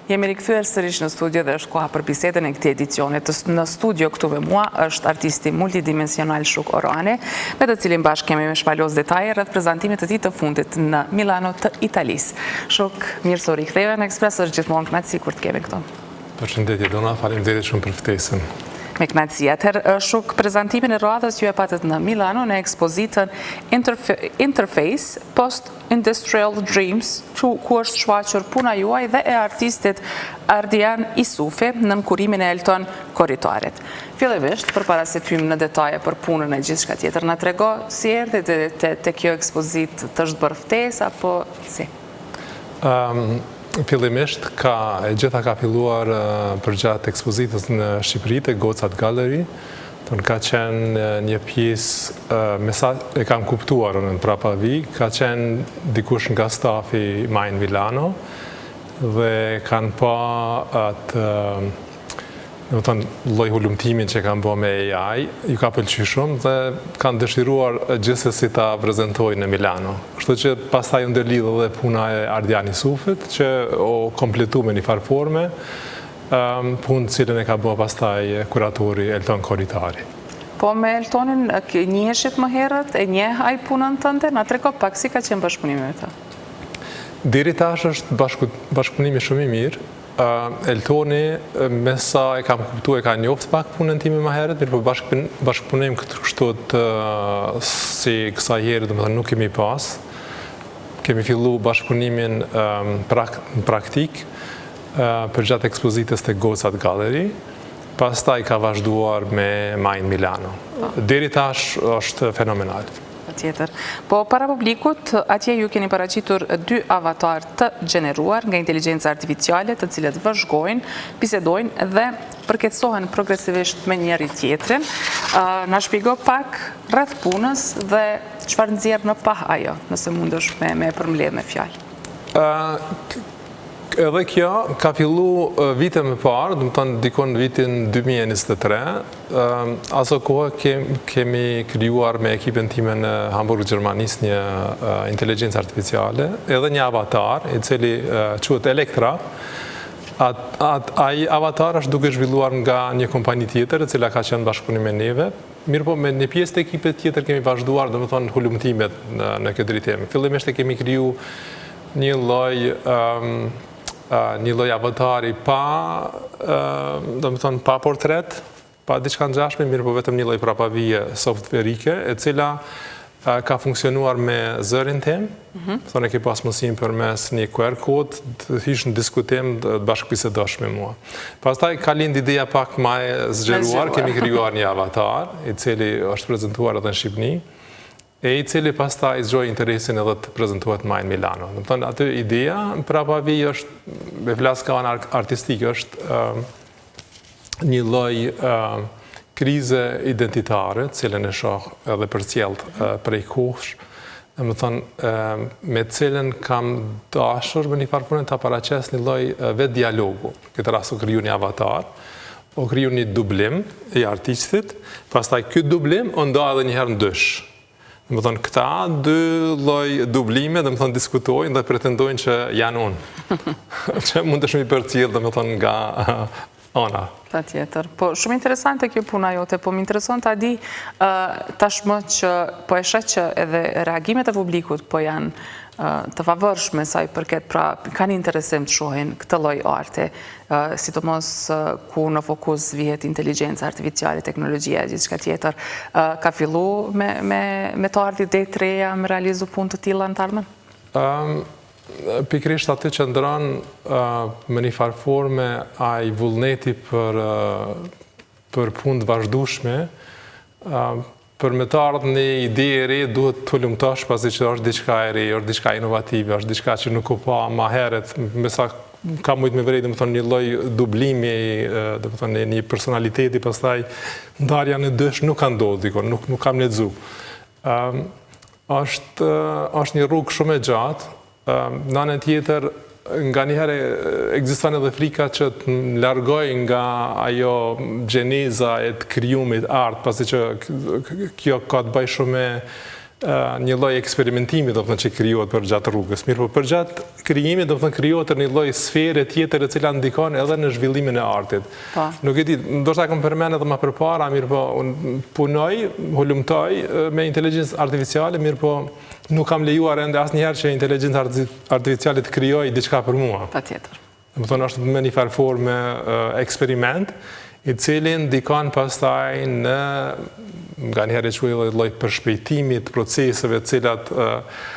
Jemi rikthyer sërish në studio dhe është koha për bisedën e këtij edicioni. Në studio këtu me mua është artisti multidimensional Shuk Orane, me të cilin bashkë kemi me shpalos detaje rreth prezantimit të tij të fundit në Milano të Italisë. Shuk, mirë se u riktheve në Ekspres, është gjithmonë kënaqësi kur të kemi këtu. Përshëndetje Dona, faleminderit shumë për ftesën. Me kënaqësi. Atëherë, Shuk, prezantimin e radhës ju e patët në Milano në ekspozitën Interface Post-Industrial Dreams, ku është shfaqur puna juaj dhe e artistit Ardian Isufi në nënkurimin e Elton Korritoarit. Fillimisht, përpara se të hyjmë në detaje për punën e gjithçka tjetër, na trego si erdhi te kjo ekspozitë, të është bërë ftesë apo si? Fillimisht, gjitha ka filluar përgjatë ekspozitës në Shqipëri te Gocat Gallery. Ka qenë një pjesë, me sa e kam kuptuar në prapa vi, ka qenë dikush nga stafi Mind Milano dhe kanë pa atë lloj hulumtimin që kanë bërë me AI, ju ka pëlqyer shumë dhe kanë dëshiruar gjithsesi ta prezantojnë në Milano. Kështu që pastaj u ndërlidh edhe puna e Ardian Isufit, që o kompletu me një farë forme, punë cilën e ka bërë pastaj kuratori Elton Korritari. Po me Eltonin njiheshit më herët, e njeh ai punën tënde, na trego pak si ka qenë bashkëpunimi me të. Deri tash është bashkëpunimi shumë i mirë. Eltoni, me sa e kam kuptuar, ka njoftë pak punën time më herët, mirë po bashkëpunim kështu si kësaj herë, domethënë nuk kemi pas. Kemi fillu bashkëpunimin praktik përgjatë ekspozitës te Gocat Gallery, pastaj ka vazhduar me Mind Milano. Deri tash është fenomenal. Tjetër. Po para publikut, atje ju keni paraqitur 2 avatar të gjeneruar nga inteligjenca artificiale, të cilët vëzhgojnë, bisedojnë dhe përkeçohen progresivisht me njëri tjetrin. Na shpjego pak rreth punës dhe çfarë nxjerr në pah ajo, nëse mundesh me përmbledh me fjalë. Edhe kjo ka fillu vite më parë, do të thonë dikon në vitin 2023. Aso kohë kemi krijuar me ekipin time në Hamburg, Gjermanisë një inteligjencë artificiale, edhe një avatar, i cili quhet Elektra. Ai avatar është duke zhvilluar nga një kompani tjetër, e cila ka qenë bashkëpunim me neve. Mirë po, me një pjesë të ekipit tjetër kemi vazhduar, do të thonë, hulumtimet në këtë drejtim. Fillimisht e kemi kriju një lloj avatari pa portret, pa diçka ngjashme, mirë po vetëm një lloj prapavije softverike, e cila ka funksionuar me zërin tim. Thonë ke pas mundësinë përmes një QR kod të hysh në diskutim, të bashkëbisedosh me mua. Pastaj ka lind ideja pak më e zgjeruar, kemi krijuar një avatar, i cili është prezantuar edhe në Shqipëri, e i cili pastaj zgjoi interesin edhe të prezentohet Mind Milano. Do të thonë aty ideja prapa vi është, me flas ka anë artistike, është një lloj krize identitare, cilën e shoh edhe përcjellt prej kohësh, do të thonë me cilën kam dashur me një farë punë ta paraqes një lloj vet dialogu. Në këtë rast u kriju një avatar, u kriju një dublim i artistit, pastaj ky dublim u nda edhe një herë ndysh. Më thonë, këta 2 lloj dublime, dhe më thonë, diskutojnë dhe pretendojnë që janë unë. Që mund të shumë i përcjell, dhe më thonë, nga ana. Tjetër. Po, shumë interesante kjo puna jote, po më intereson të di tashmë që po e sheh që edhe reagimet e publikut po janë të favërshme sa i përket, pra kanë interesim të shohin këtë lloj arte, sidomos ku në fokus vihet inteligjenca artificiale, teknologjia, gjithçka tjetër. Ka fillu me të ardhi ide të reja me realizu punë të tilla në të ardhmen? Pikrisht aty që ndron me një farë forme ai vullneti për punë të vazhdueshme, për me të ardhë një ide e re, duhet të hulumtosh pasi që është diçka e re, është diçka inovative, është diçka që nuk u pa ma heret, me sa ka mujtë me vrej, dhe më thonë, një lloj dublimi, dhe më thonë, një personaliteti, pastaj ndarja në dësh nuk ka ndodhur dikon, nuk kam lexu. Është një rrugë shumë e gjatë. Në anën tjetër, nga njëherë ekziston edhe frika që të largoj nga ajo gjeneza e të krijumit art, pasi që kjo ka të bëjë shumë një lloj eksperimentimi që krijohet për gjatë rrugës. Mirë, po për gjatë krijimit krijohet një lloj sfere tjetër e cila ndikon edhe në zhvillimin e artit. Nuk e di, ndoshta kam përmend edhe më përpara, mirë po unë punoj, hulumtoj me inteligjencë artificiale, mirë po nuk kam lejuar ende asnjëherë që inteligjenca artificiale të krijojë diçka për mua. Patjetër. Domethënë është me një farë forme eksperiment, i cili ndikon pastaj në nga njëherë që lloj përshpejtimi të proceseve të cilat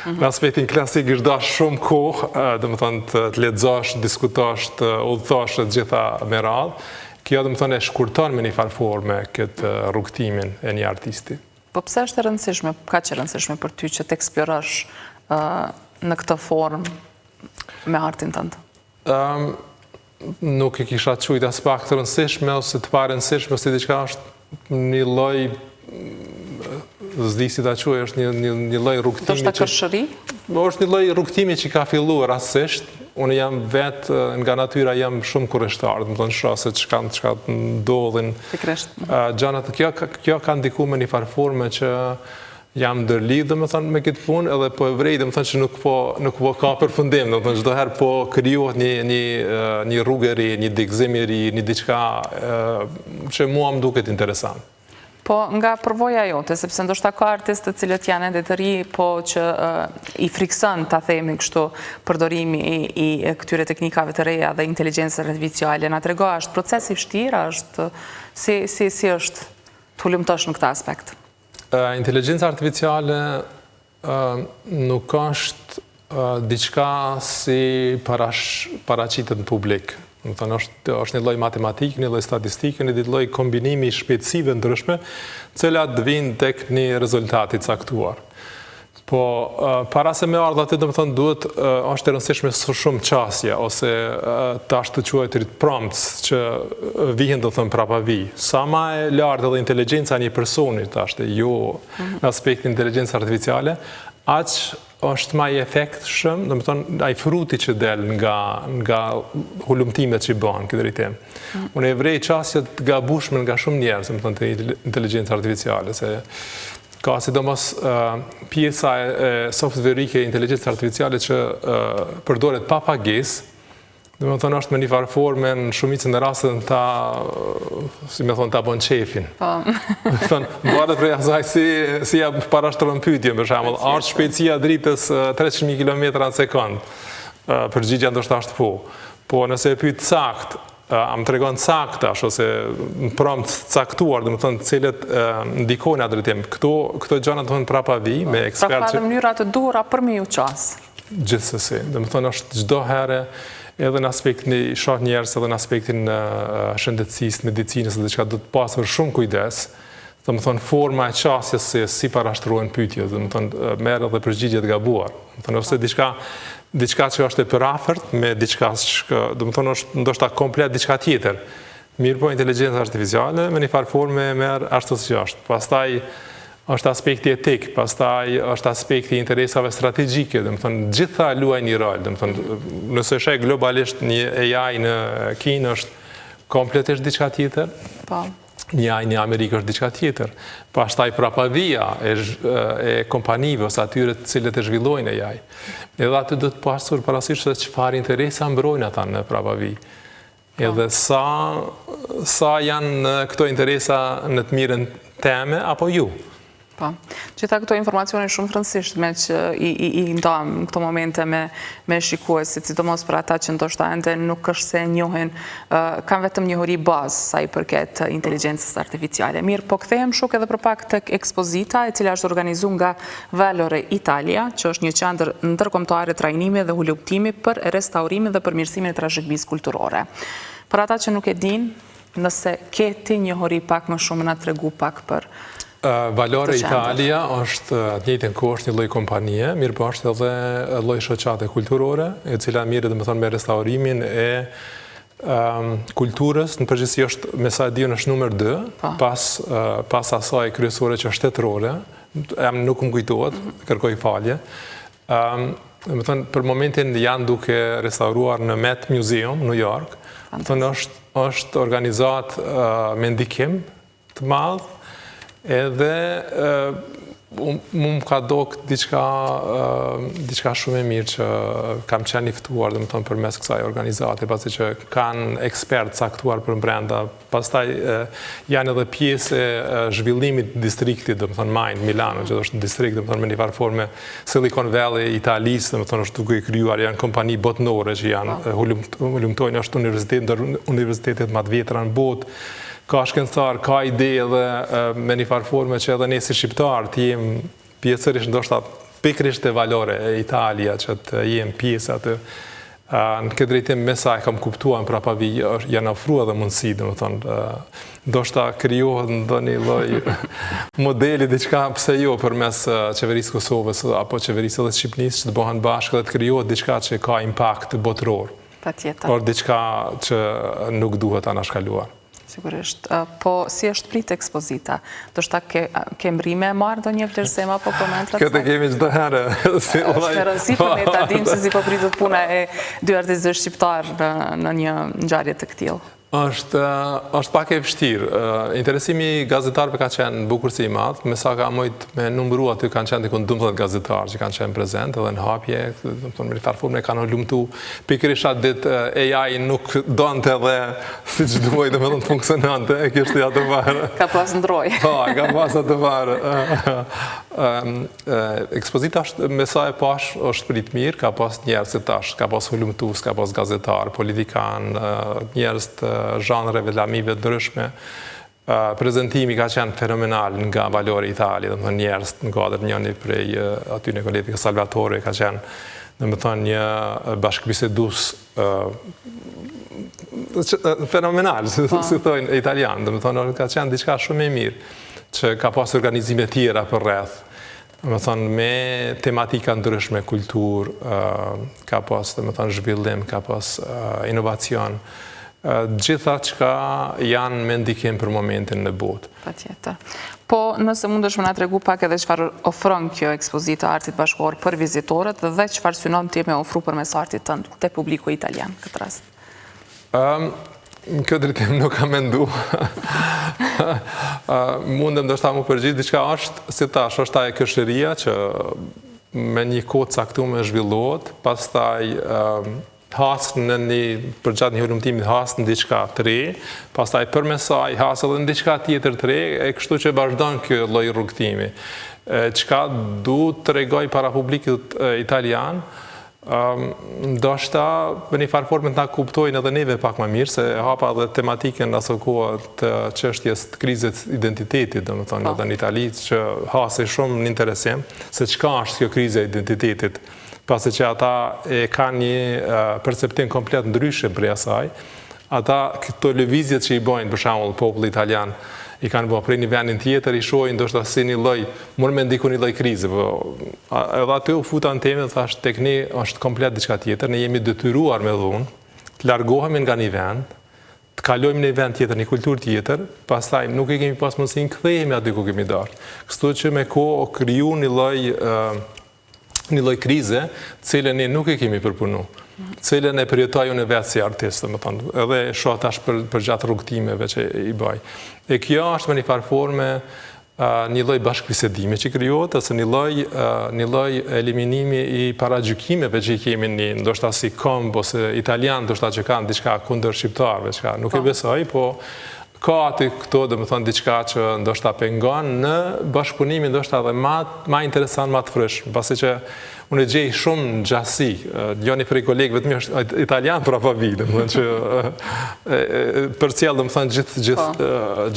në aspektin klasik është dash shumë kohë, domethënë të lexosh, diskutosh, të udhëtosh të gjitha me radhë. Kjo domethënë e shkurton me një farë forme këtë rrugtimin e një artisti. Po pse është e rëndësishme, kaq e rëndësishme për ty që të eksplorosh në këtë formë me artin tënd? Nuk e kisha qujt as pak të rëndësishme ose të pa rëndësishme, ose diçka është një lloj s'di si ta quaj, është një lloj rrugtimi. Ndoshta kërshëri? Është një lloj rrugtimi që ka filluar rastësisht. Unë jam vetë nga natyra jam shumë kurreshtar, domethënë shoh se çka ndodhin. Gjanat kjo ka ndikuar në një farë forme që jam ndërlidh domethënë me këtë punë, edhe po e vrej domethënë që nuk po ka përfundim, domethënë çdo herë po krijohet një rrugë e re, një dikzim i ri, një diçka që mua më duket interesant. Po nga përvoja jote, sepse ndoshta ka artistë të cilët janë ende të ri, po që i frikson ta themi kështu përdorimi i këtyre teknikave të reja dhe inteligjencës artificiale. Na trego, është proces i vështirë, është si është të hulumtosh në këtë aspekt? Inteligjenca artificiale nuk është diçka si paraqitet në publik. Është një lloj matematikë, një lloj statistikë, një lloj kombinimi i shpejtësive ndryshme, cilat vinë tek një rezultat i caktuar. Po para se me ardha aty domethënë duhet është e rëndësishme shumë qasje ose tash të quajturit prompts që vihen domethënë prapavi. Sa më e lartë edhe inteligjenca e një personi tash, jo në aspektin inteligjencës artificiale, aq është më i efektshëm, domethënë ai fruti që del nga hulumtimet që bëhen këtë drejtim. Unë e vrej qasjet të gabueshme nga shumë njerëz, domethënë të inteligjencës artificiale, se ka sidomos pjesa e softverike e inteligjencës artificiale që përdoret pa pagesë, domethënë është me një farë forme në shumicën e rasteve ta bën qefin. Bëhet prej asaj si ja parashtron pyetje, për shembull, është shpejtësia dritës 300.000 km/s, përgjigjja ndoshta është po. Po nëse e pyet sakt, më tregon saktash ose në prompt caktuar, domethënë cilët ndikojnë atë drejtim. Këto gjëra domethënë prapavi me ekspertë. Pra ka mënyra të duhura për me ju qas. Gjithsesi, domethënë është çdo herë edhe në aspektin e shoh njerëz, edhe në aspektin shëndetësisë, medicinës, dhe diçka do të pasur shumë kujdes. Domethënë forma e qasjes se si parashtrohen pyetjet, domethënë merr edhe përgjigje të gabuar. Domethënë ose diçka që është e përafërt me diçka që domethënë është ndoshta komplet diçka tjetër. Mirë po inteligjenca artificiale me një farë forme merr ashtu si është. Pastaj është aspekti etik, pastaj është aspekti i interesave strategjike, domethënë gjitha luajnë një rol, domethënë nëse sheh globalisht një AI në Kinë është kompletisht diçka tjetër. Po. Një AI në Amerikë është diçka tjetër. Pastaj prapavia e kompanive ose atyre të cilët e zhvillojnë AI. Edhe aty do të pasur parasysh se çfarë interesa mbrojnë ata në prapavi. Edhe sa janë këto interesa në të mirën teme apo ju. Po. Gjitha këto informacione shumë të rëndësishme që i ndam në këto momente me shikuesit, sidomos për ata që ndoshta ende nuk është se njohin, kanë vetëm njohuri bazë sa i përket inteligjencës artificiale. Mirë, po kthehem shok edhe për pak tek ekspozita e cila është organizuar nga Valore Italia, që është një qendër ndërkombëtare trajnimi dhe hulumtimi për restaurimin dhe përmirësimin e trashëgimisë kulturore. Për ata që nuk e din, nëse ke ti njohuri pak më shumë na tregu pak për Valore Italia është atë njëjtën kohë është një lloj kompanie, mirë po është edhe lloj shoqate kulturore, e cila merret domethënë me restaurimin e kulturës, në përgjithësi është me sa e di është numër 2, pas asaj kryesore që është shtetërore, nuk më kujtohet, kërkoj falje. Domethënë për momentin janë duke restauruar në Met Museum, New York. Domethënë është organizat me ndikim të madh, edhe Mu më ka dok diçka shumë e mirë që kam qenë i ftuar dhe më tonë për mes kësaj organizate, pasi që kanë ekspert caktuar për brenda, pastaj janë edhe pjesë e zhvillimit distriktit, dhe më tonë Mind, Milano, që është në distrikt, dhe më tonë me një farë forme Silicon Valley, Italis, dhe më tonë është duke i kryuar, janë kompani botnore që janë, hulumtojnë është universitetet më të vjetra në botë, ka shkencëtar, ka ide dhe me një farë forme që edhe ne si shqiptar të jem pjesërisht ndoshta pikërisht e valore e Italia që të jem pjesë atë. Në këtë drejtim me sa e kam kuptuar në prapavi janë ofruar edhe mundësi, domethënë ndoshta krijohet ndonjë lloj modeli diçka pse jo përmes qeverisë Kosovës apo qeverisë edhe Shqipërisë që të bëhen bashkë dhe të krijohet diçka që ka impakt botëror. Patjetër. Or diçka që nuk duhet anashkaluar. Sigurisht. Po, si është pritë ekspozita? Do shta ke mbrime e marrë do një vlerësim apo komentra? Këtë kemi çdo herë. Është e rëndësishme për ne ta dimë se si po pritet puna e dy artistëve shqiptar në një ngjarje të këtillë. është pak e vështirë. Interesimi gazetarëve ka qenë bukurësi i madh, me sa ka mujt me numëru aty kanë qenë dikon 12 gazetarë që kanë qenë prezent edhe në hapje, me një farë forme kanë hulumtu. Pikërisht atë ditë AI nuk donte edhe siç duhej domethënë të funksionante, kjo është ja të varë. Ka pas ndroj. Po, ka pas atë varë. Ekspozita është me sa e pash është prit mirë, ka pas njerëz si tash, ka pas hulumtues, ka pas gazetar, politikan, njerëz të zhanreve lamive të ndryshme. Prezentimi ka qenë fenomenal nga Valori Itali, dhe më thënë njerëz në gadër njëni prej aty në kolegë Salvatore ka qenë, dhe më thënë një bashkëbisedus fenomenal, si thojnë italianë, dhe më thënë ka qenë diçka shumë e mirë, që ka pas organizime tjera për rreth, dhe më thënë me tematika ndryshme, kultur, ka pas, dhe më thënë zhvillim, ka pas inovacion, gjitha që janë me ndikim për momentin në botë. Patjetër. Po, nëse mundesh më na tregu pak edhe çfarë ofron kjo ekspozita artit bashkëkor për vizitorët dhe çfarë synon ti me ofru përmes artit tënd te publiku italian në këtë rast. Në këtë drejtim nuk kam mendu. Mundem ndoshta mu përgjigj diçka është, si tash, është ajo këshëria që me një kohë caktuar zhvillohet, pastaj hasë në për gjatë një hulumtimit hasë në diçka të re, pastaj përmes saj hasë edhe në diçka tjetër të re, e kështu që vazhdon kjo lloj rrugtimi. Çka du të tregoj para publikut italian, ndoshta në një farë forme ta kuptojnë edhe neve pak më mirë, se hapa edhe tematikën aso kohë të çështjes të krizës identitetit, domethënë edhe në Itali, që hasë shumë në interesim, se çka është kjo krizë e identitetit, pasi që ata e kanë një perceptim komplet ndryshe për asaj. Ata këto lëvizjet që i bojnë, për shembull populli italian, i kanë bërë prej një vendin tjetër, i shohin ndoshta si një lloj, mund me ndiku një lloj krize, po edhe aty u futa në temë, thash tek ne është komplet diçka tjetër, ne jemi detyruar me dhunë, të largohemi nga një vend, të kalojmë në një vend tjetër, një kulturë tjetër, pastaj nuk e kemi pas mundësinë kthehemi aty ku kemi dalë. Kështu që me kohë kriju një lloj krize, cilën ne nuk e kemi përpunu, cilën e përjetoj unë vetë si artist, më thonë, edhe shoh tash për gjatë rrugtimeve që i bëj. E kjo është me një farë forme një lloj bashkëbisedimi që krijohet, ose një lloj eliminimi i paragjykimeve që i kemi ne, ndoshta si komb ose italian, ndoshta që kanë diçka kundër shqiptarëve, çka nuk e besoj, po ka aty këto, dhe më thonë, diçka që ndoshta pengon në bashkëpunimin ndoshta dhe ma interesant, ma të frysh, pasi që unë e gjej shumë në gjasi, njëni prej kolegëve të mi është italian për apavi, dhe më thonë që për cjellë, dhe më thonë,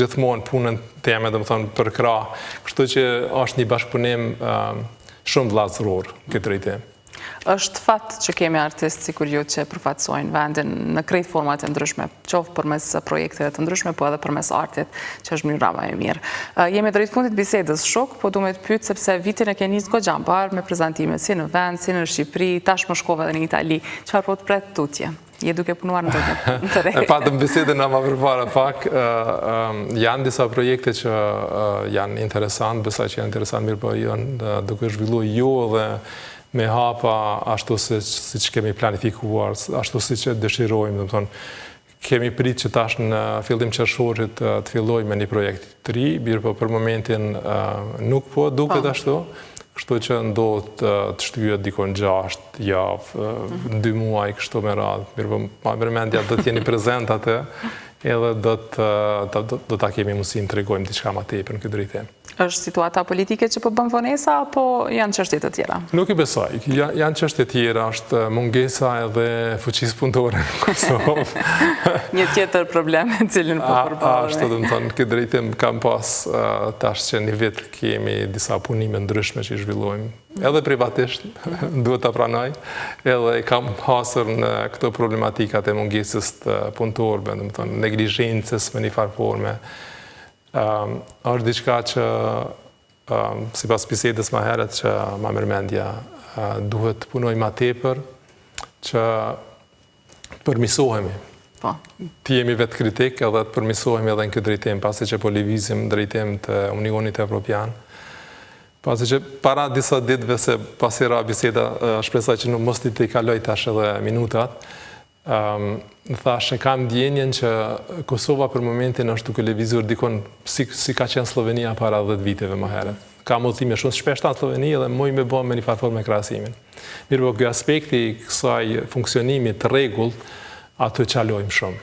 gjithmonë punën teme, dhe më thonë, për krah, kështu që është një bashkëpunim shumë vllazëror këtë drejtim. Është fat që kemi artistë si kur ju që përfatsojnë vendin në krejt format e ndryshme, qoftë përmes projekteve të ndryshme, po edhe përmes artit, që është mënyra më e mirë. Jemi drejt fundit bisedës shok, po du me të pytë sepse vitin e ke njës goxhan parë me prezentime si në vend, si në Shqipëri, tash më shkove dhe në Itali, çfarë po të pret tutje? Je duke punuar në të re. E patëm bisedën ama përpara pak, janë disa projekte që janë interesant, besoj që janë interesant mirë, po janë duke zhvillu ju dhe me hapa ashtu si që kemi planifikuar, ashtu si që dëshirojmë, dhe më thonë, Kemi prit që tash në fillim qershorit të filloj me një projekt të ri, birë po për momentin nuk po duket ashtu, kështu që ndodh të shtyhet dikon 6 javë, 2 muaj kështu me radhë, mirë po ma përmendja do t'jeni prezent atë, edhe do ta kemi mundësinë të tregojmë diçka më tepër në këtë drejtim. Është situata politike që po bën vonesa apo janë çështje të tjera? Nuk i besoj. Janë çështje të tjera, është mungesa edhe fuqisë punëtore në Kosovë. Një tjetër problem e cilin po përballemi. Ashtu do të thonë, në këtë drejtim kam pas tash që një vit kemi disa punime ndryshme që i zhvillojmë. Edhe privatisht, duhet ta pranoj, edhe kam hasur në këto problematikat e mungesës të punëtorëve, do të thonë neglizhencës me një farë forme. Është diçka që sipas bisedës më herët që ma përmendja, duhet të punoj ma tepër që përmisohemi. Ti jemi vetë kritik edhe të përmisohemi edhe në këtë drejtim, pasi që po lëvizim drejtim të Unionit Evropian. Pasi që para disa ditëve se pasi ra biseda, shpresoj që nuk mos t'i kaloj tash edhe minutat, thashe kam ndjenjen që Kosova për momentin është duke lëvizur dikon si ka qenë Slovenia para 10 viteve më herët. Ka udhëtime shumë shpeshta në Sloveni edhe muj me bëm me një farë me krahasimin. Mirë po ky aspekti kësaj funksionimit të rregullt atë qalojmë shumë.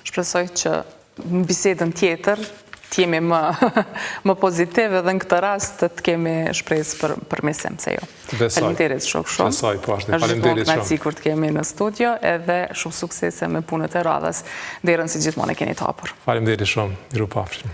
Shpresoj që në bisedën tjetër t'jemi më pozitiv edhe në këtë rast të kemi shpresë për mesim se jo. Faleminderit shumë. Besoj, po ashtu. Faleminderit shumë. Është sikur të kemi në studio edhe shumë suksese me punët e radhës. Derën si gjithmonë e keni të hapur. Faleminderit shumë. Mirupafshim.